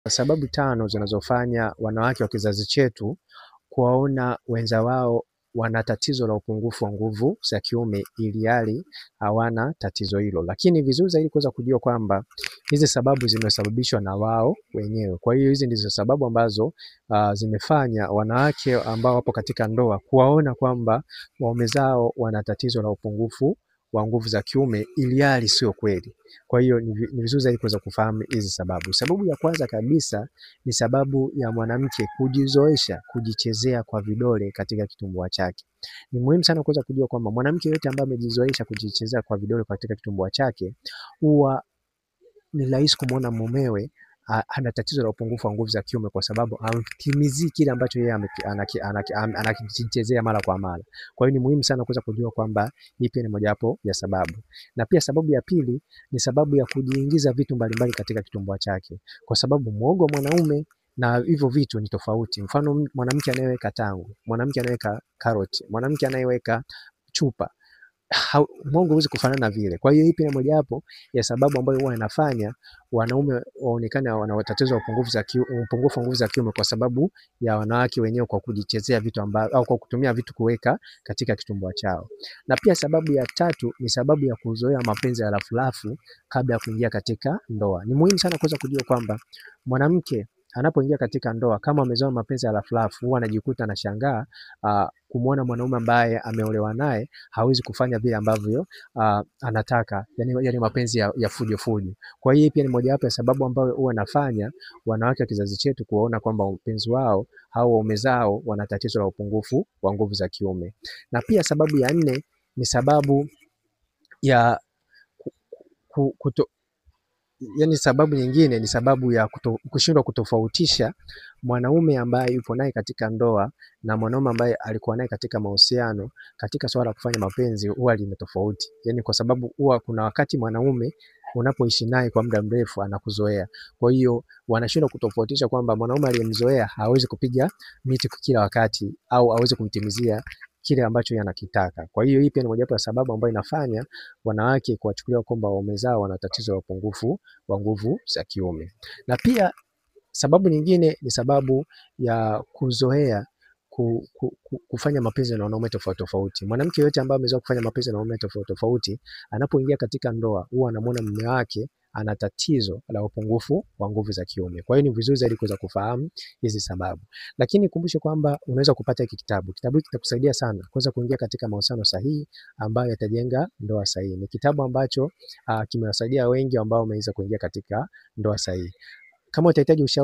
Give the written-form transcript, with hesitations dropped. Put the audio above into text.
Sababu 5 zinazofanya wanawake wa kizazi chetu kuwaona wenza wao wana tatizo la upungufu wa nguvu za kiume ilhali hawana tatizo hilo. Lakini vizuri zaidi kuweza kujua kwamba hizi sababu zimesababishwa na wao wenyewe. Kwa hiyo hizi ndizo sababu ambazo zimefanya wanawake ambao wapo katika ndoa kuwaona kwamba waume zao wana tatizo la upungufu wa nguvu za kiume ilhali sio kweli. Kwa hiyo ni vizuri zaidi kuweza kufahamu hizi sababu. Sababu ya kwanza kabisa ni sababu ya mwanamke kujizoesha kujichezea kwa vidole katika kitumbua chake. Ni muhimu sana kuweza kujua kwamba mwanamke yote ambaye amejizoesha kujichezea kwa vidole katika kitumbua chake huwa ni rahisi kumuona mumewe ana tatizo la upungufu wa nguvu za kiume kwa sababu hamtimizii kile ambacho yeye anakichezea mara kwa mara. Kwa hiyo ni muhimu sana kuweza kujua kwamba hii pia ni mojawapo ya sababu. Na pia sababu ya pili ni sababu ya kujiingiza vitu mbalimbali katika kitumbua chake, kwa sababu muogo wa mwanaume na hivyo vitu ni tofauti. Mfano, mwanamke anayeweka tango, mwanamke anayeweka karoti, mwanamke anayeweka chupa, muogo huwezi kufanana vile. Kwa hiyo hii pia ni mojawapo ya sababu ambayo huwa inafanya wanaume waonekane wana tatizo la upungufu wa nguvu za kiume kwa sababu ya wanawake wenyewe kwa kujichezea vitu ambavyo au kwa kutumia vitu kuweka katika kitumbua chao. Na pia sababu ya tatu ni sababu ya kuzoea mapenzi ya rafurafu kabla ya kuingia katika ndoa. Ni muhimu sana kuweza kujua kwamba mwanamke anapoingia katika ndoa kama amezoea mapenzi ya rafurafu huwa anajikuta anashangaa kumuona mwanaume ambaye ameolewa naye hawezi kufanya vile ambavyo anataka, yani mapenzi ya fujo fujo. Kwa hiyo pia ni mojawapo ya sababu ambayo huwa nafanya wanawake wa kizazi chetu kuona kwamba mpenzi wao au waume zao wana tatizo la upungufu wa nguvu za kiume. Na pia sababu ya 4 ni sababu ya sababu nyingine ni sababu ya kushindwa kutofautisha mwanaume ambaye yupo naye katika ndoa na mwanaume ambaye alikuwa naye katika mahusiano. Katika swala la kufanya mapenzi huwa lina tofauti, yani kwa sababu huwa kuna wakati mwanaume unapoishi naye kwa muda mrefu anakuzoea. Kwa hiyo wanashindwa kutofautisha kwamba mwanaume aliyemzoea hawezi kupiga miti kila wakati au hawezi kumtimizia kile ambacho yeye anakitaka. Kwa hiyo hii pia ni mojawapo ya sababu ambayo inafanya wanawake kuwachukulia kwamba waume zao wana tatizo la upungufu wa nguvu za kiume. Na pia sababu nyingine ni sababu ya kuzoea kufanya mapenzi na wanaume tofauti tofauti. Mwanamke yote ambaye amezoea kufanya mapenzi na wanaume tofauti tofauti, anapoingia katika ndoa huwa anamuona mume wake ana tatizo la upungufu wa nguvu za kiume. Kwa hiyo ni vizuri zaidi kuweza kufahamu hizi sababu. Lakini kumbushe kwamba unaweza kupata hiki kitabu. Kitabu hiki kitakusaidia sana kuweza kuingia katika mahusiano sahihi ambayo yatajenga ndoa sahihi. Ni kitabu ambacho kimewasaidia wengi ambao wameweza kuingia katika ndoa sahihi. Kama utahitaji ushauri